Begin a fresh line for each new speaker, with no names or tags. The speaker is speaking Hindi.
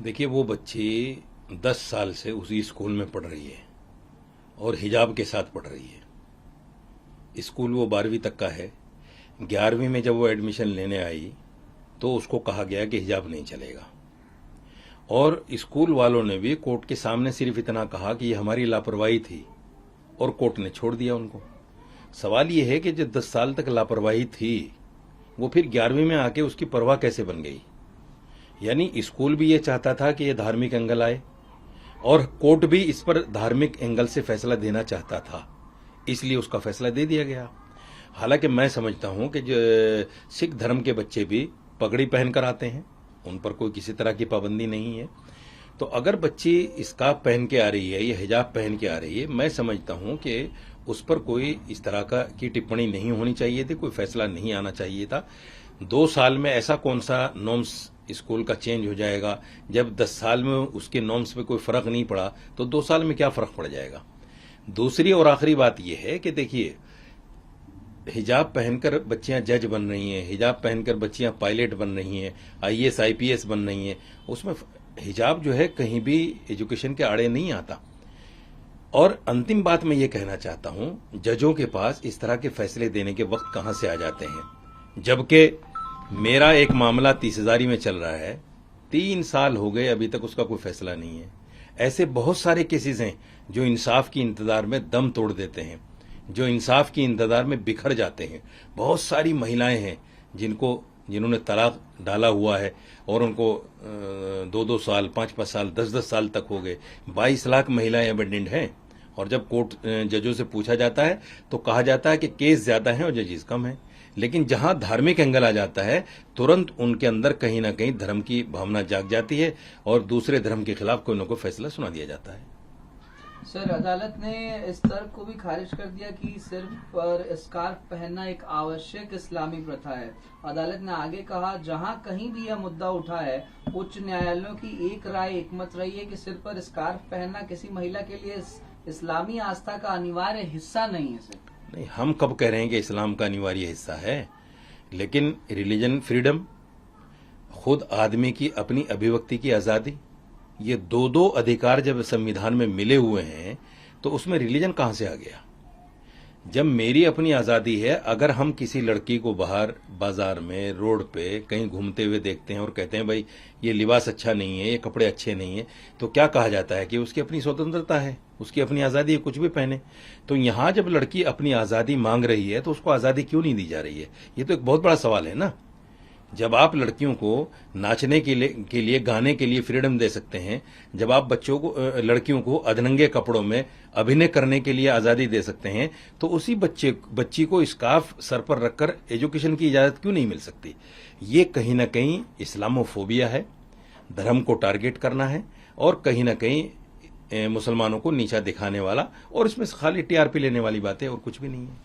देखिए, वो बच्ची 10 साल से उसी स्कूल में पढ़ रही है और हिजाब के साथ पढ़ रही है। स्कूल वो 12वीं तक का है। 11वीं में जब वो एडमिशन लेने आई तो उसको कहा गया कि हिजाब नहीं चलेगा, और स्कूल वालों ने भी कोर्ट के सामने सिर्फ इतना कहा कि ये हमारी लापरवाही थी, और कोर्ट ने छोड़ दिया उनको। सवाल ये है कि जो 10 साल तक लापरवाही थी वो फिर 11वीं में आके उसकी परवाह कैसे बन गई। यानी स्कूल भी ये चाहता था कि ये धार्मिक एंगल आए, और कोर्ट भी इस पर धार्मिक एंगल से फैसला देना चाहता था, इसलिए उसका फैसला दे दिया गया। हालांकि मैं समझता हूं कि जो सिख धर्म के बच्चे भी पगड़ी पहनकर आते हैं, उन पर कोई किसी तरह की पाबंदी नहीं है। तो अगर बच्ची स्कार्फ पहन के आ रही है या हिजाब पहन के आ रही है, मैं समझता हूं कि उस पर कोई इस तरह की टिप्पणी नहीं होनी चाहिए थी, कोई फैसला नहीं आना चाहिए था। 2 साल में ऐसा कौन सा नॉर्म्स स्कूल का चेंज हो जाएगा? जब 10 साल में उसके नॉर्म्स पे कोई फर्क नहीं पड़ा तो 2 साल में क्या फर्क पड़ जाएगा? दूसरी और आखिरी बात यह है कि देखिए, हिजाब पहनकर बच्चियां जज बन रही हैं, हिजाब पहनकर बच्चियां पायलट बन रही हैं, आईएएस आईपीएस बन रही हैं, उसमें हिजाब जो है कहीं भी एजुकेशन के आड़े नहीं आता। और अंतिम बात मैं ये कहना चाहता हूं, जजों के पास इस तरह के फैसले देने के वक्त कहां से आ जाते हैं, जबकि मेरा एक मामला 30,000 में चल रहा है, 3 साल हो गए, अभी तक उसका कोई फैसला नहीं है। ऐसे बहुत सारे केसेस हैं जो इंसाफ की इंतजार में दम तोड़ देते हैं, जो इंसाफ की इंतजार में बिखर जाते हैं। बहुत सारी महिलाएं हैं जिन्होंने तलाक डाला हुआ है और उनको 2-2 साल, 5-5 साल, 10-10 साल तक हो गए। 22 लाख महिलाएं अबेंडेंट हैं, और जब कोर्ट जजों से पूछा जाता है तो कहा जाता है कि केस ज्यादा हैं और जजेस कम हैं। लेकिन जहां धार्मिक एंगल आ जाता है, तुरंत उनके अंदर कहीं ना कहीं धर्म की भावना जाग जाती है और दूसरे धर्म के खिलाफ कोई न कोई फैसला सुना दिया जाता है।
सर, अदालत ने इस तर्क को भी खारिज कर दिया कि सिर्फ स्कार्फ पहनना एक आवश्यक इस्लामी प्रथा है। अदालत ने आगे कहा, जहां कहीं भी यह मुद्दा उठा है, उच्च न्यायालयों की एक राय एकमत रही है कि सिर पर स्कार्फ पहनना किसी महिला के लिए इस्लामी आस्था का अनिवार्य हिस्सा नहीं है। सर,
नहीं, हम कब कह रहे हैं कि इस्लाम का अनिवार्य हिस्सा है? लेकिन रिलीजन फ्रीडम, खुद आदमी की अपनी अभिव्यक्ति की आजादी, ये दो अधिकार जब संविधान में मिले हुए हैं तो उसमें रिलीजन कहां से आ गया? जब मेरी अपनी आजादी है, अगर हम किसी लड़की को बाहर बाजार में, रोड पे कहीं घूमते हुए देखते हैं और कहते हैं भाई ये लिबास अच्छा नहीं है, ये कपड़े अच्छे नहीं है, तो क्या कहा जाता है कि उसकी अपनी स्वतंत्रता है, उसकी अपनी आजादी है, कुछ भी पहने। तो यहां जब लड़की अपनी आजादी मांग रही है तो उसको आजादी क्यों नहीं दी जा रही है? ये तो एक बहुत बड़ा सवाल है ना। जब आप लड़कियों को नाचने के लिए गाने के लिए फ्रीडम दे सकते हैं, जब आप लड़कियों को अधनंगे कपड़ों में अभिनय करने के लिए आजादी दे सकते हैं, तो उसी बच्ची को स्कार्फ सर पर रखकर एजुकेशन की इजाजत क्यों नहीं मिल सकती? ये कहीं ना कहीं इस्लामोफोबिया है, धर्म को टारगेट करना है, और कहीं ना कहीं मुसलमानों को नीचा दिखाने वाला, और इसमें खाली टीआरपी लेने वाली बातें और कुछ भी नहीं है।